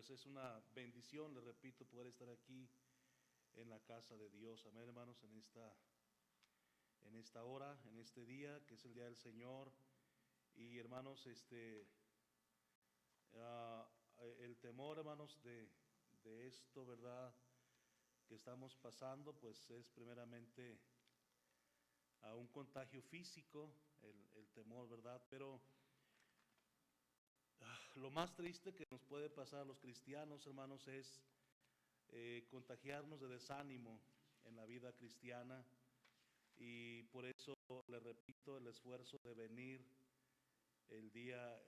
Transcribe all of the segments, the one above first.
pues es una bendición, le repito, poder estar aquí en la casa de Dios. Amén, hermanos, en esta hora, en este día, que es el día del Señor. Y hermanos, el temor, hermanos, de esto, ¿verdad?, que estamos pasando, pues es primeramente a un contagio físico, el temor, ¿verdad? Pero lo más triste que nos puede pasar a los cristianos, hermanos, es contagiarnos de desánimo en la vida cristiana. Y por eso le repito el esfuerzo de venir el día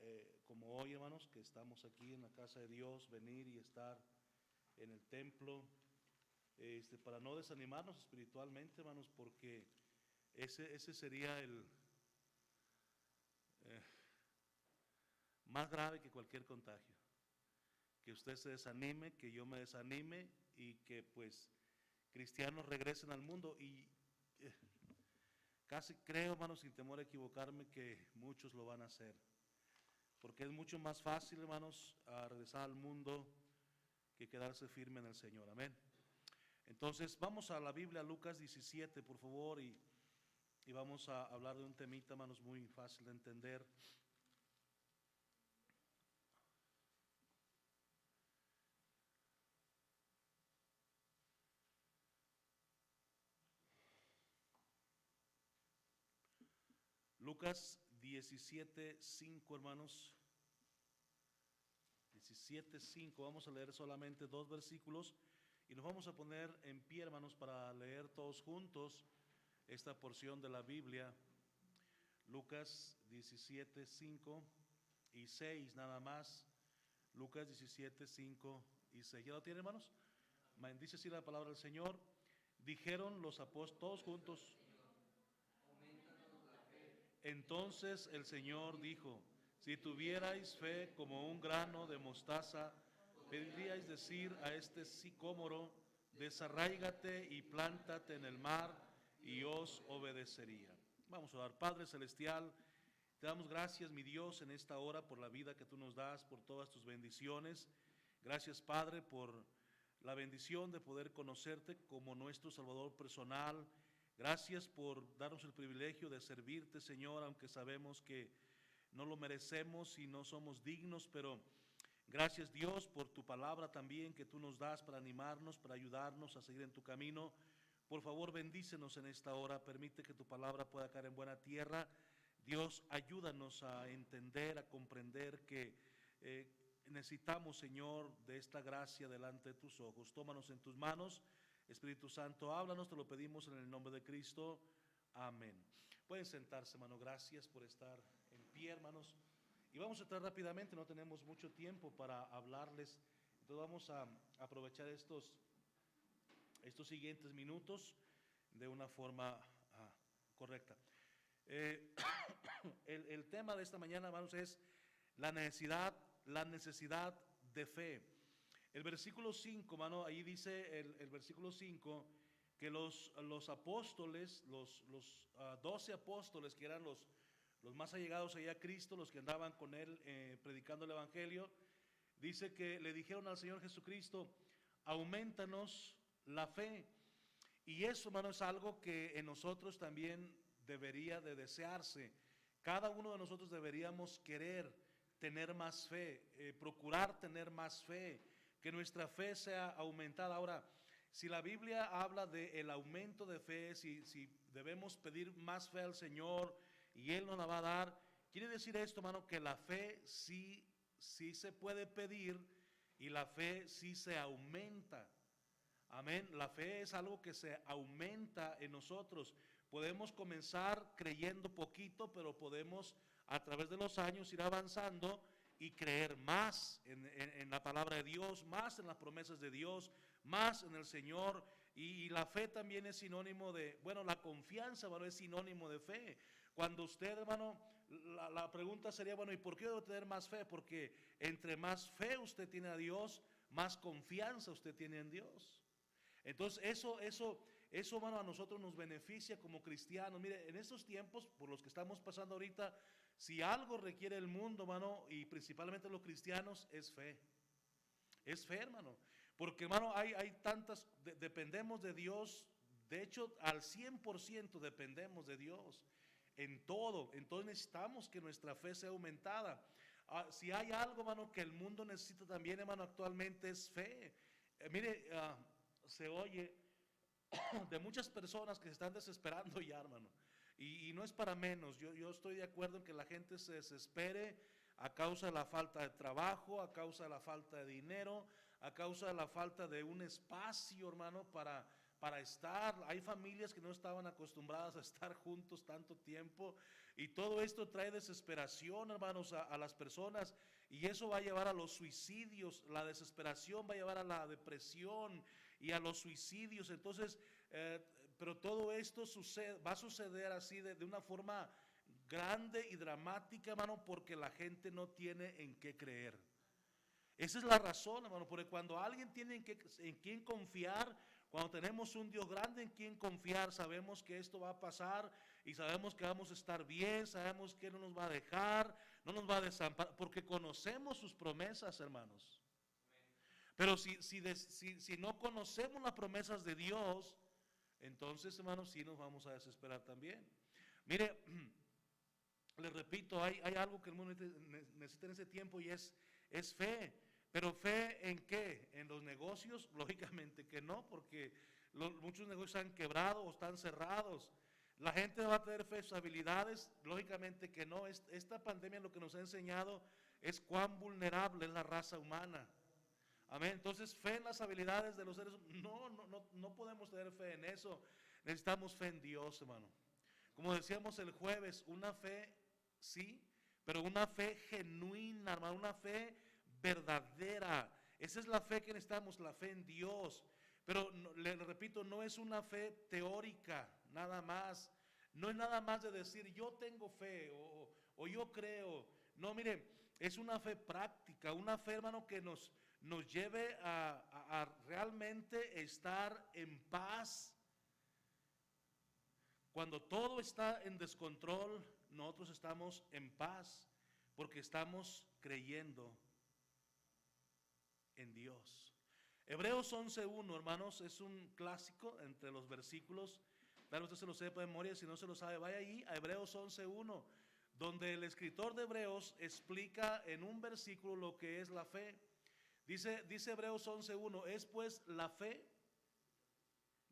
como hoy, hermanos, que estamos aquí en la casa de Dios, venir y estar en el templo, para no desanimarnos espiritualmente, hermanos, porque ese sería el más grave que cualquier contagio. Que usted se desanime, que yo me desanime y que pues cristianos regresen al mundo. Y casi creo, hermanos, sin temor a equivocarme, que muchos lo van a hacer. Porque es mucho más fácil, hermanos, a regresar al mundo que quedarse firme en el Señor. Amén. Entonces, vamos a la Biblia, Lucas 17, por favor, y vamos a hablar de un temita, hermanos, muy fácil de entender. Lucas 17:5, hermanos. 17:5, vamos a leer solamente 2 versículos y nos vamos a poner en pie, hermanos, para leer todos juntos esta porción de la Biblia. Lucas 17:5 y 6 nada más. Lucas 17:5 y 6. ¿Ya lo tienen, hermanos? Dice así la palabra del Señor. Dijeron los apóstoles todos juntos. Entonces el Señor dijo: si tuvierais fe como un grano de mostaza, podríais decir a este sicómoro: desarráigate y plántate en el mar, y os obedecería. Vamos a orar. Padre celestial, te damos gracias, mi Dios, en esta hora por la vida que tú nos das, por todas tus bendiciones. Gracias, Padre, por la bendición de poder conocerte como nuestro Salvador personal. Gracias por darnos el privilegio de servirte, Señor, aunque sabemos que no lo merecemos y no somos dignos, pero gracias, Dios, por tu palabra también que tú nos das para animarnos, para ayudarnos a seguir en tu camino. Por favor, bendícenos en esta hora, permite que tu palabra pueda caer en buena tierra. Dios, ayúdanos a entender, a comprender que necesitamos, Señor, de esta gracia delante de tus ojos. Tómanos en tus manos. Espíritu Santo, háblanos, te lo pedimos en el nombre de Cristo. Amén. Pueden sentarse, hermano. Gracias por estar en pie, hermanos. Y vamos a entrar rápidamente, no tenemos mucho tiempo para hablarles. Entonces vamos a aprovechar estos siguientes minutos de una forma correcta. El tema de esta mañana, hermanos, es la necesidad de fe. El versículo 5, hermano, ahí dice el versículo 5 que los apóstoles, los 12 apóstoles, que eran los más allegados allá a Cristo, los que andaban con él predicando el evangelio, dice que le dijeron al Señor Jesucristo: aumentanos la fe. Y eso, hermano, es algo que en nosotros también debería de desearse. Cada uno de nosotros deberíamos querer tener más fe, procurar tener más fe, que nuestra fe sea aumentada. Ahora, si la Biblia habla del aumento de fe, si debemos pedir más fe al Señor y Él nos la va a dar, quiere decir esto, hermano, que la fe sí se puede pedir y la fe sí se aumenta. Amén. La fe es algo que se aumenta en nosotros. Podemos comenzar creyendo poquito, pero podemos a través de los años ir avanzando y creer más en la palabra de Dios, más en las promesas de Dios, más en el Señor. Y la fe también es sinónimo de, bueno, la confianza, hermano, es sinónimo de fe. Cuando usted, hermano, la pregunta sería, bueno, ¿y por qué debo tener más fe? Porque entre más fe usted tiene a Dios, más confianza usted tiene en Dios. Entonces eso, hermano, a nosotros nos beneficia como cristianos. Mire, en estos tiempos por los que estamos pasando ahorita, si algo requiere el mundo, hermano, y principalmente los cristianos, es fe. Es fe, hermano. Porque, hermano, hay tantas, dependemos de Dios. De hecho, al 100% dependemos de Dios en todo. Entonces necesitamos que nuestra fe sea aumentada. Si hay algo, hermano, que el mundo necesita también, hermano, actualmente es fe. Mire, se oye de muchas personas que se están desesperando ya, hermano. Y no es para menos. Yo estoy de acuerdo en que la gente se desespere a causa de la falta de trabajo, a causa de la falta de dinero, a causa de la falta de un espacio, hermano, para estar. Hay familias que no estaban acostumbradas a estar juntos tanto tiempo, y todo esto trae desesperación, hermanos, a las personas, y eso va a llevar a los suicidios. La desesperación va a llevar a la depresión y a los suicidios. Entonces, pero todo esto va a suceder así de una forma grande y dramática, hermano, porque la gente no tiene en qué creer. Esa es la razón, hermano, porque cuando alguien tiene en quién confiar, cuando tenemos un Dios grande en quien confiar, sabemos que esto va a pasar y sabemos que vamos a estar bien, sabemos que no nos va a dejar, no nos va a desamparar, porque conocemos sus promesas, hermanos. Pero si no conocemos las promesas de Dios, entonces, hermanos, sí nos vamos a desesperar también. Mire, les repito, hay algo que el mundo necesita en ese tiempo, y es fe. Pero fe ¿en qué? ¿En los negocios? Lógicamente que no, porque muchos negocios han quebrado o están cerrados. ¿La gente va a tener fe en sus habilidades? Lógicamente que no. Esta pandemia lo que nos ha enseñado es cuán vulnerable es la raza humana. Amén. Entonces, fe en las habilidades de los seres humanos, no podemos tener fe en eso. Necesitamos fe en Dios, hermano. Como decíamos el jueves, una fe, sí, pero una fe genuina, hermano, una fe verdadera. Esa es la fe que necesitamos, la fe en Dios. Pero le repito, no es una fe teórica, nada más. No es nada más de decir yo tengo fe o yo creo. No, mire, es una fe práctica, una fe, hermano, que nos lleve a realmente estar en paz. Cuando todo está en descontrol, nosotros estamos en paz, porque estamos creyendo en Dios. Hebreos 11:1, hermanos, es un clásico entre los versículos. Tal vez usted se lo sepa de memoria, si no se lo sabe, vaya ahí a Hebreos 11:1, donde el escritor de Hebreos explica en un versículo lo que es la fe. Dice Hebreos 11:1, es pues la fe,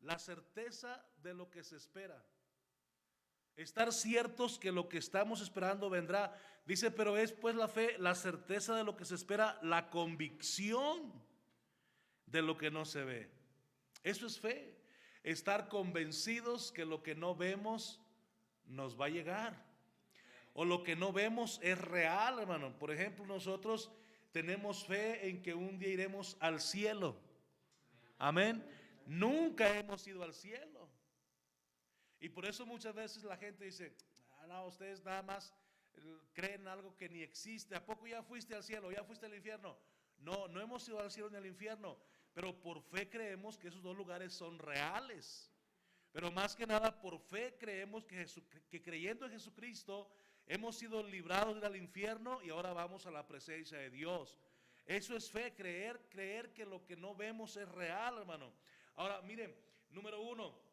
la certeza de lo que se espera. Estar ciertos que lo que estamos esperando vendrá. Dice, pero es pues la fe, la certeza de lo que se espera, la convicción de lo que no se ve. Eso es fe. Estar convencidos que lo que no vemos nos va a llegar. O lo que no vemos es real, hermano. Por ejemplo, nosotros tenemos fe en que un día iremos al cielo. Amén. Nunca hemos ido al cielo. Y por eso muchas veces la gente dice, no, ustedes nada más creen algo que ni existe. ¿A poco ya fuiste al cielo? ¿Ya fuiste al infierno? No, no hemos ido al cielo ni al infierno, pero por fe creemos que esos dos lugares son reales. Pero más que nada por fe creemos que creyendo en Jesucristo hemos sido librados de ir al infierno y ahora vamos a la presencia de Dios. Eso es fe, creer que lo que no vemos es real, hermano. Ahora, miren, número 1,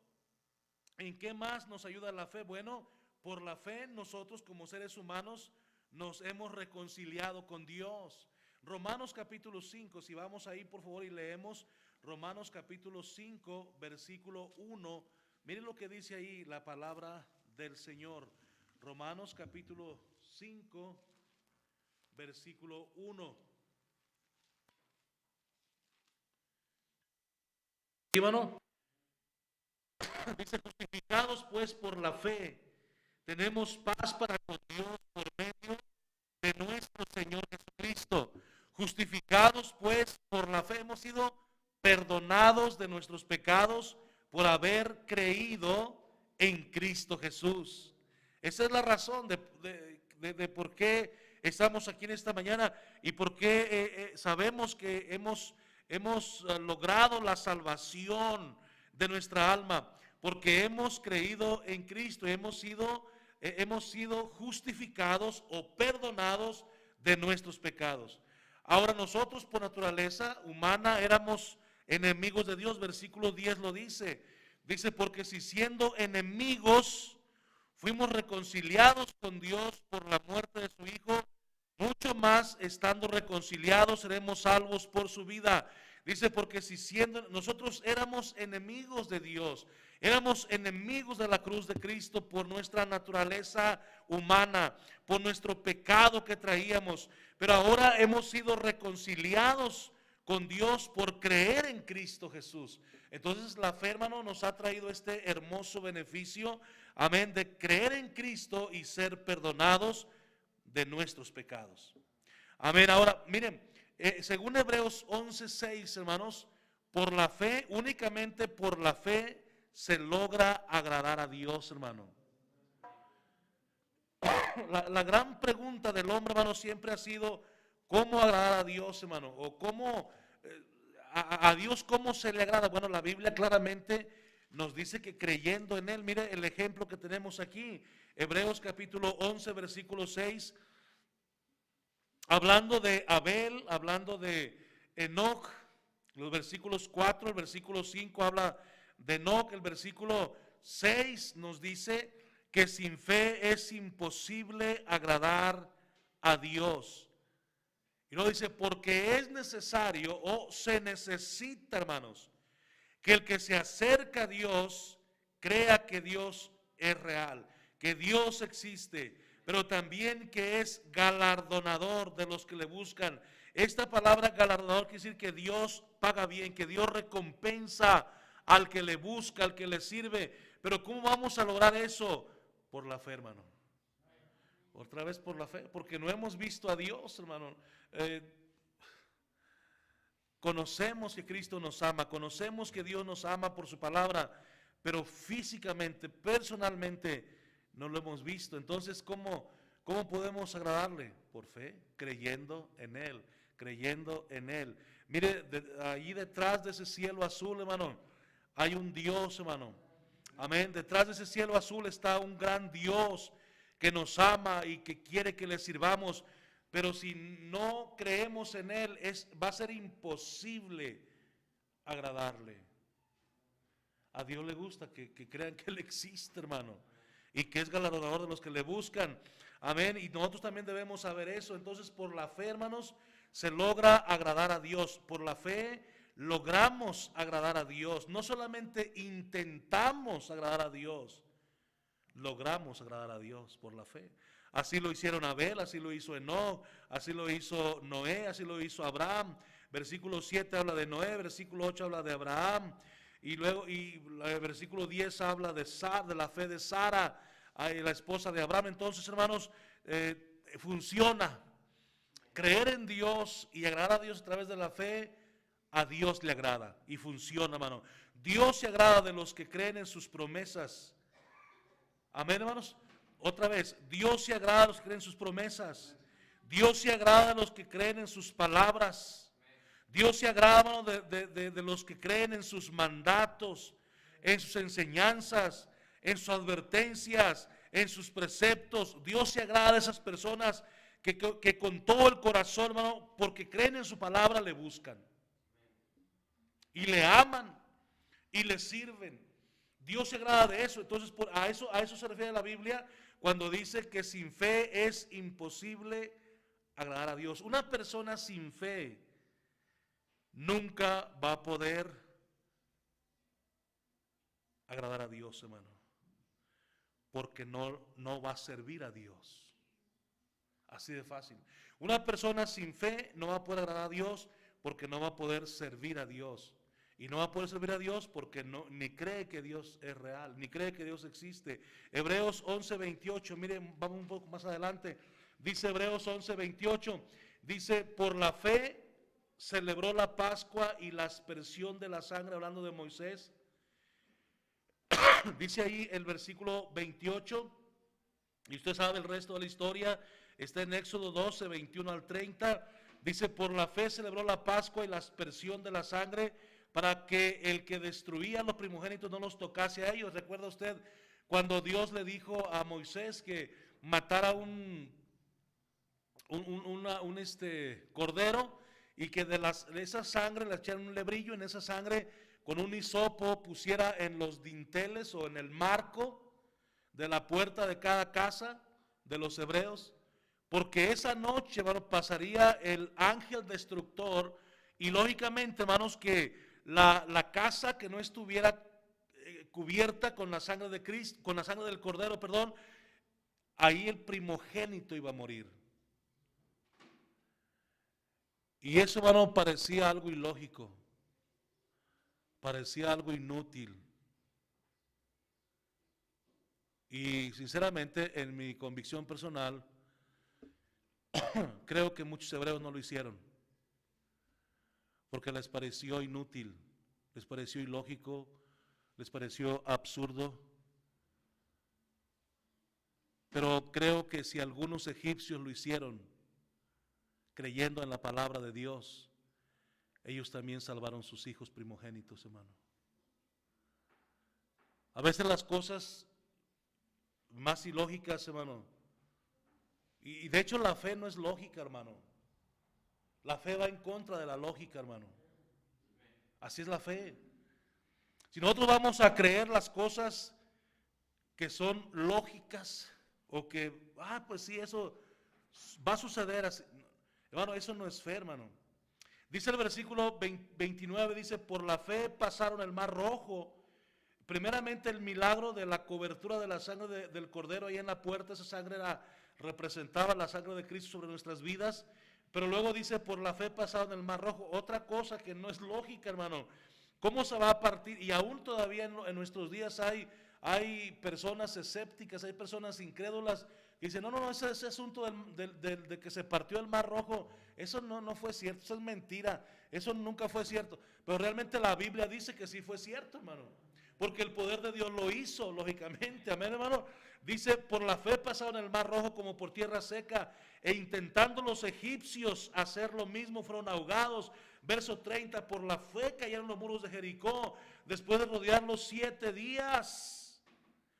¿en qué más nos ayuda la fe? Bueno, por la fe nosotros como seres humanos nos hemos reconciliado con Dios. Romanos capítulo 5, si vamos ahí por favor y leemos Romanos capítulo 5, versículo 1. Miren lo que dice ahí la palabra del Señor. Romanos capítulo 5, versículo 1. ¿Sí, hermano? Dice, justificados pues por la fe, tenemos paz para con Dios por medio de nuestro Señor Jesucristo. Justificados pues por la fe, hemos sido perdonados de nuestros pecados por haber creído en Cristo Jesús. Esa es la razón de por qué estamos aquí en esta mañana y por qué sabemos que hemos logrado la salvación de nuestra alma, porque hemos creído en Cristo, hemos sido justificados o perdonados de nuestros pecados. Ahora nosotros por naturaleza humana éramos enemigos de Dios. Versículo 10 lo dice. Dice, porque si siendo enemigos fuimos reconciliados con Dios por la muerte de su Hijo, mucho más estando reconciliados seremos salvos por su vida. Dice, porque si siendo nosotros éramos enemigos de Dios, éramos enemigos de la cruz de Cristo por nuestra naturaleza humana, por nuestro pecado que traíamos, pero ahora hemos sido reconciliados con Dios por creer en Cristo Jesús. Entonces la fe, hermano, nos ha traído este hermoso beneficio, amén, de creer en Cristo y ser perdonados de nuestros pecados. Amén. Ahora, miren, según Hebreos 11:6, hermanos, por la fe, únicamente por la fe se logra agradar a Dios, hermano. La gran pregunta del hombre, hermano, siempre ha sido cómo agradar a Dios, hermano, o cómo a Dios cómo se le agrada. Bueno, la Biblia claramente nos dice que creyendo en Él. Mire el ejemplo que tenemos aquí, Hebreos capítulo 11, versículo 6, hablando de Abel, hablando de Enoch, los versículos 4, el versículo 5 habla de Enoch, el versículo 6 nos dice que sin fe es imposible agradar a Dios. Y luego dice, porque es necesario o se necesita, hermanos, que el que se acerca a Dios crea que Dios es real, que Dios existe, pero también que es galardonador de los que le buscan. Esta palabra galardonador quiere decir que Dios paga bien, que Dios recompensa al que le busca, al que le sirve. Pero ¿cómo vamos a lograr eso? Por la fe, hermano. Otra vez por la fe, porque no hemos visto a Dios, hermano. Conocemos que Cristo nos ama, conocemos que Dios nos ama por su palabra, pero físicamente, personalmente, no lo hemos visto. Entonces, ¿cómo podemos agradarle? Por fe, creyendo en Él, creyendo en Él. Mire, ahí detrás de ese cielo azul, hermano, hay un Dios, hermano. Amén. Detrás de ese cielo azul está un gran Dios que nos ama y que quiere que le sirvamos. Pero si no creemos en Él, va a ser imposible agradarle. A Dios le gusta que crean que Él existe, hermano, y que es galardonador de los que le buscan. Amén. Y nosotros también debemos saber eso. Entonces, por la fe, hermanos, se logra agradar a Dios. Por la fe logramos agradar a Dios. No solamente intentamos agradar a Dios, logramos agradar a Dios por la fe. Así lo hicieron Abel, así lo hizo Enoch, así lo hizo Noé, así lo hizo Abraham. Versículo 7 habla de Noé, versículo 8 habla de Abraham, y luego el versículo 10 habla de la fe de Sara, la esposa de Abraham. Entonces, hermanos, funciona. Creer en Dios y agradar a Dios a través de la fe, a Dios le agrada y funciona, hermano. Dios se agrada de los que creen en sus promesas. Amén, hermanos. Otra vez, Dios se agrada a los que creen en sus promesas. Dios se agrada a los que creen en sus palabras. Dios se agrada, hermano, de los que creen en sus mandatos, en sus enseñanzas, en sus advertencias, en sus preceptos. Dios se agrada de esas personas que con todo el corazón, hermano, porque creen en su palabra, le buscan. Y le aman y le sirven. Dios se agrada de eso. Entonces a eso se refiere la Biblia cuando dice que sin fe es imposible agradar a Dios. Una persona sin fe nunca va a poder agradar a Dios, hermano, porque no va a servir a Dios. Así de fácil. Una persona sin fe no va a poder agradar a Dios porque no va a poder servir a Dios. Y no va a poder servir a Dios porque ni cree que Dios es real, ni cree que Dios existe. Hebreos 11:28, miren, vamos un poco más adelante. Dice Hebreos 11:28, dice, por la fe celebró la Pascua y la aspersión de la sangre, hablando de Moisés. Dice ahí el versículo 28, y usted sabe el resto de la historia, está en Éxodo 12, 21 al 30. Dice, por la fe celebró la Pascua y la aspersión de la sangre, para que el que destruía a los primogénitos no los tocase a ellos. ¿Recuerda usted cuando Dios le dijo a Moisés que matara un cordero, y que de esa sangre le echaran un lebrillo, en esa sangre con un hisopo pusiera en los dinteles o en el marco de la puerta de cada casa de los hebreos, porque esa noche, hermano, pasaría el ángel destructor, y lógicamente, hermanos, que la casa que no estuviera cubierta con la sangre de Cristo, con la sangre del cordero, perdón, ahí el primogénito iba a morir. Y eso, hermano, parecía algo ilógico, parecía algo inútil. Y sinceramente, en mi convicción personal, creo que muchos hebreos no lo hicieron, porque les pareció inútil, les pareció ilógico, les pareció absurdo. Pero creo que si algunos egipcios lo hicieron, creyendo en la palabra de Dios, ellos también salvaron sus hijos primogénitos, hermano. A veces las cosas más ilógicas, hermano, y de hecho la fe no es lógica, hermano. La fe va en contra de la lógica, hermano. Así es la fe. Si nosotros vamos a creer las cosas que son lógicas, o que, pues sí, eso va a suceder así, hermano, eso no es fe, hermano. Dice el versículo 29, dice, por la fe pasaron el mar rojo. Primeramente el milagro de la cobertura de la sangre del cordero ahí en la puerta, esa sangre representaba la sangre de Cristo sobre nuestras vidas. Pero luego dice, por la fe pasaron el mar rojo. Otra cosa que no es lógica, hermano. ¿Cómo se va a partir? Y aún todavía en nuestros días hay personas escépticas, hay personas incrédulas que dicen, no, ese asunto de que se partió el mar rojo, eso no fue cierto, eso es mentira, eso nunca fue cierto. Pero realmente la Biblia dice que sí fue cierto, hermano, porque el poder de Dios lo hizo, lógicamente, amén, hermano. Dice, por la fe pasaron el mar rojo como por tierra seca, e intentando los egipcios hacer lo mismo, fueron ahogados. Verso 30, por la fe cayeron los muros de Jericó, después de rodearlos 7 días.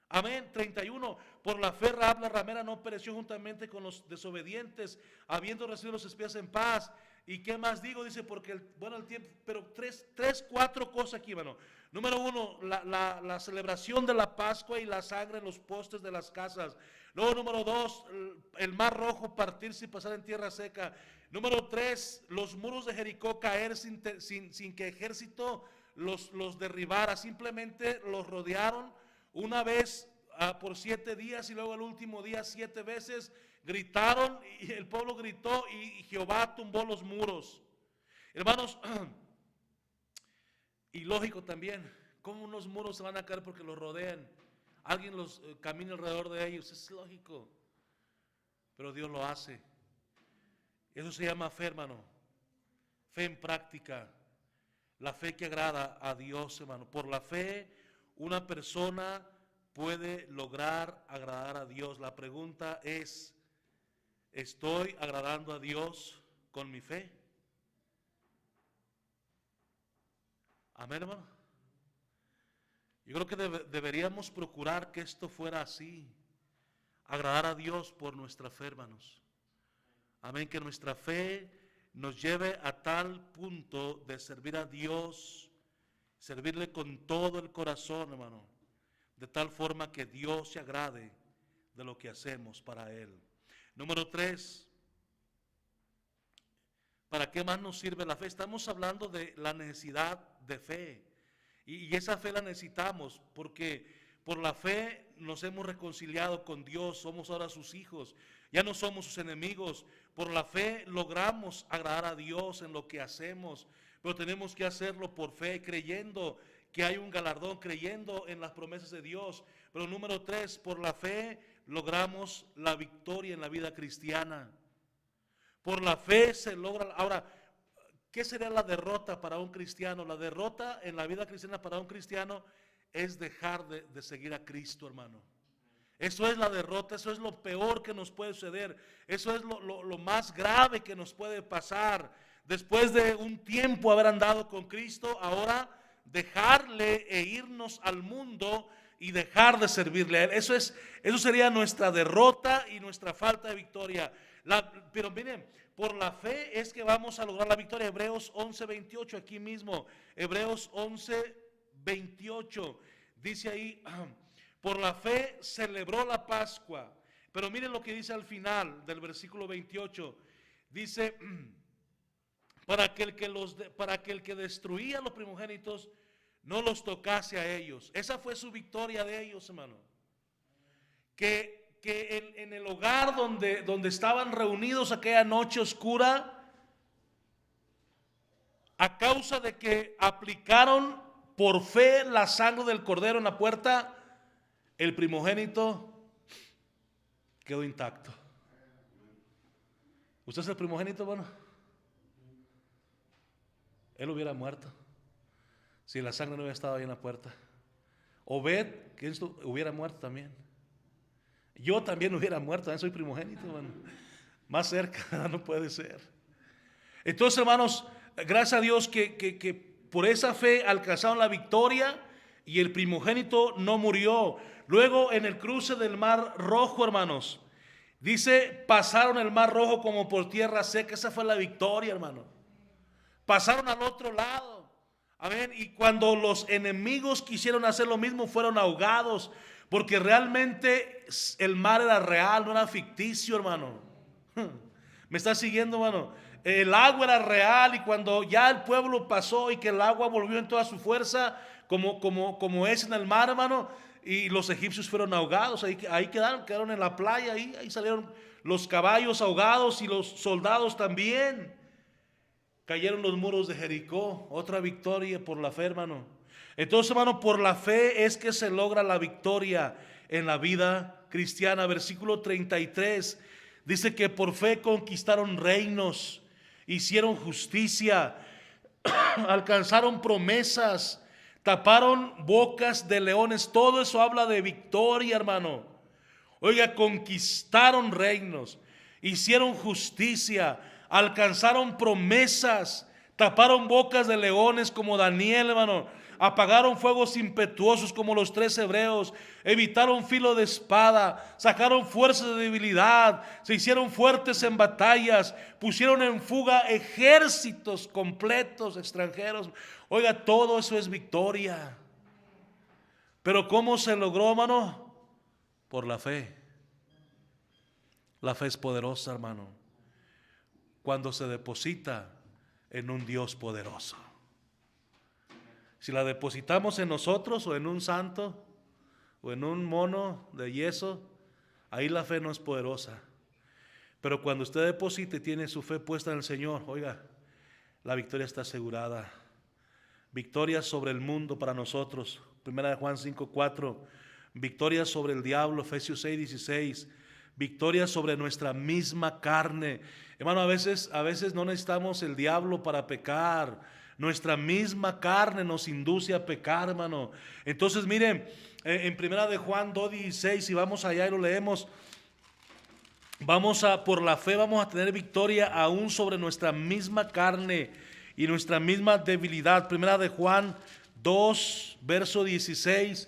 Amén. 31, por la fe Rahab la ramera no pereció juntamente con los desobedientes, habiendo recibido los espías en paz. ¿Y qué más digo? Dice, porque el tiempo, pero cuatro cosas aquí, hermano. Número 1, la celebración de la Pascua y la sangre en los postes de las casas. Luego, número 2, el mar rojo partirse y pasar en tierra seca. Número 3, los muros de Jericó caer sin que ejército los derribara. Simplemente los rodearon una vez por 7 días, y luego el último día 7 veces gritaron, y el pueblo gritó, y Jehová tumbó los muros. Hermanos, y lógico también, ¿cómo unos muros se van a caer porque los rodean? Alguien los camina alrededor de ellos, es lógico, pero Dios lo hace. Eso se llama fe, hermano, fe en práctica, la fe que agrada a Dios, hermano. Por la fe una persona puede lograr agradar a Dios. La pregunta es, ¿estoy agradando a Dios con mi fe? Amén, hermano. Yo creo que deberíamos procurar que esto fuera así, agradar a Dios por nuestra fe, hermanos. Amén, que nuestra fe nos lleve a tal punto de servir a Dios, servirle con todo el corazón, hermano, de tal forma que Dios se agrade de lo que hacemos para Él. Número 3, ¿para qué más nos sirve la fe? Estamos hablando de la necesidad de fe, y esa fe la necesitamos porque por la fe nos hemos reconciliado con Dios, somos ahora sus hijos, ya no somos sus enemigos. Por la fe logramos agradar a Dios en lo que hacemos, pero tenemos que hacerlo por fe, creyendo que hay un galardón, creyendo en las promesas de Dios. Pero número 3, por la fe logramos la victoria en la vida cristiana. Por la fe se logra. Ahora, ¿qué sería la derrota para un cristiano? La derrota en la vida cristiana para un cristiano es dejar de seguir a Cristo, hermano. Eso es la derrota, eso es lo peor que nos puede suceder, eso es lo más grave que nos puede pasar. Después de un tiempo haber andado con Cristo, ahora dejarle e irnos al mundo y dejar de servirle a Él. Eso sería nuestra derrota y nuestra falta de victoria. Pero miren, por la fe es que vamos a lograr la victoria. Hebreos 11:28, aquí mismo. Hebreos 11:28. Dice ahí, por la fe celebró la Pascua. Pero miren lo que dice al final del versículo 28. Dice, para que el que destruía los primogénitos no los tocase a ellos. Esa fue su victoria de ellos, hermano. Que en el hogar donde estaban reunidos aquella noche oscura, a causa de que aplicaron por fe la sangre del cordero en la puerta, el primogénito quedó intacto. ¿Usted es el primogénito, bueno? Él hubiera muerto si la sangre no hubiera estado ahí en la puerta. Obed, que esto hubiera muerto también. Yo también hubiera muerto, también soy primogénito, hermano. Más cerca no puede ser. Entonces, hermanos, gracias a Dios que por esa fe alcanzaron la victoria y el primogénito no murió. Luego, en el cruce del Mar Rojo, hermanos, dice, pasaron el Mar Rojo como por tierra seca. Esa fue la victoria, hermano. Pasaron al otro lado. Amén. Y cuando los enemigos quisieron hacer lo mismo, fueron ahogados. Porque realmente el mar era real, no era ficticio, hermano. ¿Me está siguiendo, hermano? El agua era real, y cuando ya el pueblo pasó y que el agua volvió en toda su fuerza, como es en el mar, hermano, y los egipcios fueron ahogados, ahí quedaron en la playa, ahí salieron los caballos ahogados y los soldados también. Cayeron los muros de Jericó. Otra victoria por la fe, hermano. Entonces, hermano, por la fe es que se logra la victoria en la vida cristiana. Versículo 33 dice que por fe conquistaron reinos, hicieron justicia, alcanzaron promesas, taparon bocas de leones. Todo eso habla de victoria, hermano. Oiga, conquistaron reinos, hicieron justicia, alcanzaron promesas, taparon bocas de leones como Daniel, hermano, apagaron fuegos impetuosos como los 3 hebreos, evitaron filo de espada, sacaron fuerzas de debilidad, se hicieron fuertes en batallas, pusieron en fuga ejércitos completos extranjeros. Oiga, todo eso es victoria. Pero ¿cómo se logró, hermano? Por la fe. La fe es poderosa, hermano, cuando se deposita en un Dios poderoso. Si la depositamos en nosotros o en un santo o en un mono de yeso, ahí la fe no es poderosa. Pero cuando usted deposita y tiene su fe puesta en el Señor, oiga, la victoria está asegurada. Victoria sobre el mundo para nosotros. 1 Juan 5:4. Victoria sobre el diablo. Efesios 6:16. Victoria sobre nuestra misma carne. Hermano, a veces no necesitamos el diablo para pecar. Nuestra misma carne nos induce a pecar, hermano. Entonces, miren, en 1 Juan 2:16, si vamos allá y lo leemos, por la fe vamos a tener victoria aún sobre nuestra misma carne y nuestra misma debilidad. 1 Juan 2, verso 16,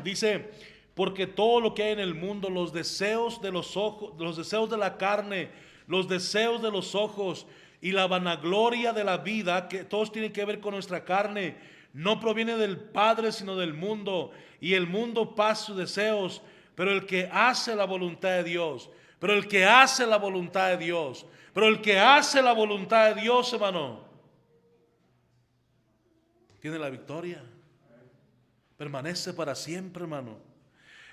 dice: porque todo lo que hay en el mundo, los deseos de los ojos, los deseos de la carne, los deseos de los ojos y la vanagloria de la vida, que todos tienen que ver con nuestra carne, no proviene del Padre sino del mundo, y el mundo pasa sus deseos, pero el que hace la voluntad de Dios, pero el que hace la voluntad de Dios, pero el que hace la voluntad de Dios, hermano, tiene la victoria, permanece para siempre, hermano.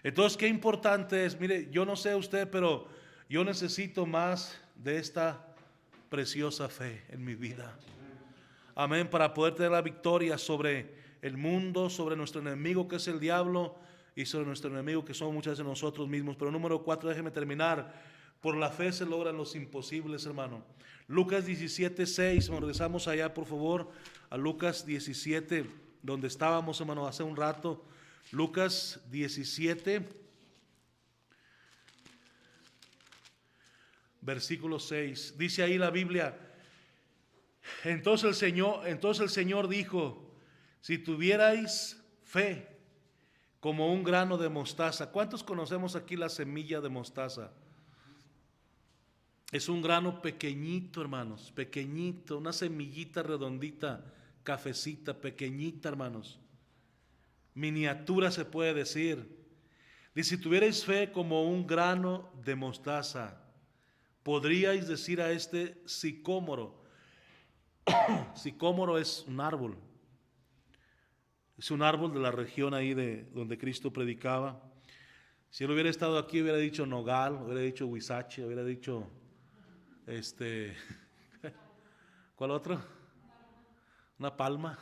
Entonces, qué importante es. Mire, yo no sé usted, pero yo necesito más de esta preciosa fe en mi vida. Amén, para poder tener la victoria sobre el mundo, sobre nuestro enemigo que es el diablo y sobre nuestro enemigo que somos muchas veces nosotros mismos. Pero número 4, déjeme terminar. Por la fe se logran los imposibles, hermano. Lucas 17:6, regresamos allá por favor a Lucas 17, donde estábamos, hermano, hace un rato. Lucas 17, versículo 6. Dice ahí la Biblia: entonces el Señor dijo: si tuvierais fe como un grano de mostaza. ¿Cuántos conocemos aquí la semilla de mostaza? Es un grano pequeñito, hermanos, pequeñito, una semillita redondita, cafecita, pequeñita, hermanos. Miniatura se puede decir. Dice, si tuvierais fe como un grano de mostaza, podríais decir a este sicómoro. Sicómoro es un árbol. Es un árbol de la región ahí de donde Cristo predicaba. Si él hubiera estado aquí, hubiera dicho nogal, hubiera dicho huizache, hubiera dicho ¿cuál otro? Una palma.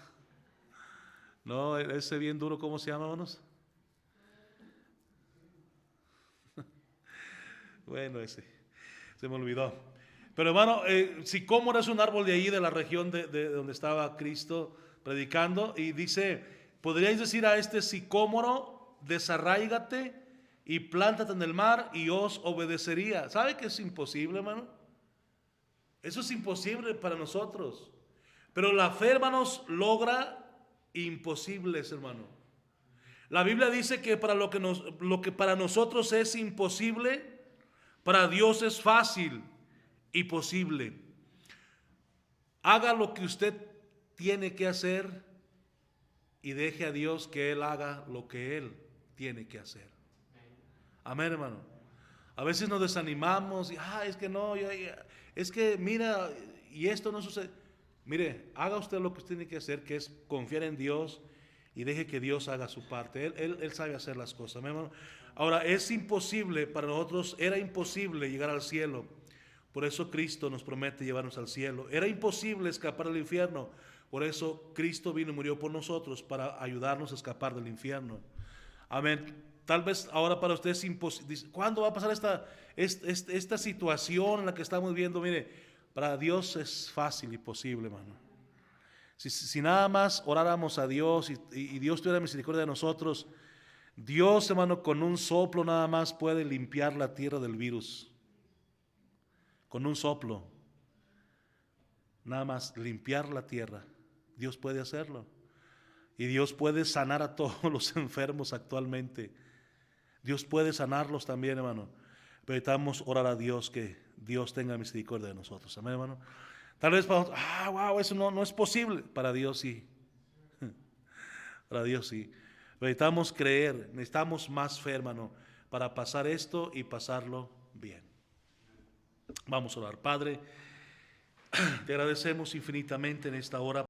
No, ese bien duro, ¿cómo se llama, hermanos? Bueno, ese se me olvidó. Pero hermano, sicómoro es un árbol de ahí, de la región de donde estaba Cristo predicando. Y dice, podríais decir a este sicómoro, desarráigate y plántate en el mar y os obedecería. ¿Sabe que es imposible, hermano? Eso es imposible para nosotros. Pero la fe, hermanos, logra imposibles, hermano. La Biblia dice que lo que para nosotros es imposible, para Dios es fácil y posible. Haga lo que usted tiene que hacer y deje a Dios que Él haga lo que Él tiene que hacer. Amén, hermano. A veces nos desanimamos y, es que no, es que mira, y esto no sucede. Mire, haga usted lo que usted tiene que hacer, que es confiar en Dios y deje que Dios haga su parte. Él sabe hacer las cosas, ¿me hermano? Ahora, es imposible, para nosotros era imposible llegar al cielo. Por eso Cristo nos promete llevarnos al cielo. Era imposible escapar del infierno. Por eso Cristo vino y murió por nosotros para ayudarnos a escapar del infierno. Amén. Tal vez ahora para usted es imposible. ¿Cuándo va a pasar esta situación en la que estamos viendo? Mire, para Dios es fácil y posible, hermano. Si nada más oráramos a Dios y Dios tuviera misericordia de nosotros, Dios, hermano, con un soplo nada más puede limpiar la tierra del virus. Con un soplo, nada más limpiar la tierra. Dios puede hacerlo. Y Dios puede sanar a todos los enfermos actualmente. Dios puede sanarlos también, hermano. Pero necesitamos orar a Dios, que Dios tenga misericordia de nosotros. Amén, hermano. Tal vez para nosotros, wow, eso no es posible. Para Dios sí. Para Dios sí. Pero necesitamos creer, necesitamos más fe, hermano, para pasar esto y pasarlo bien. Vamos a orar. Padre, te agradecemos infinitamente en esta hora.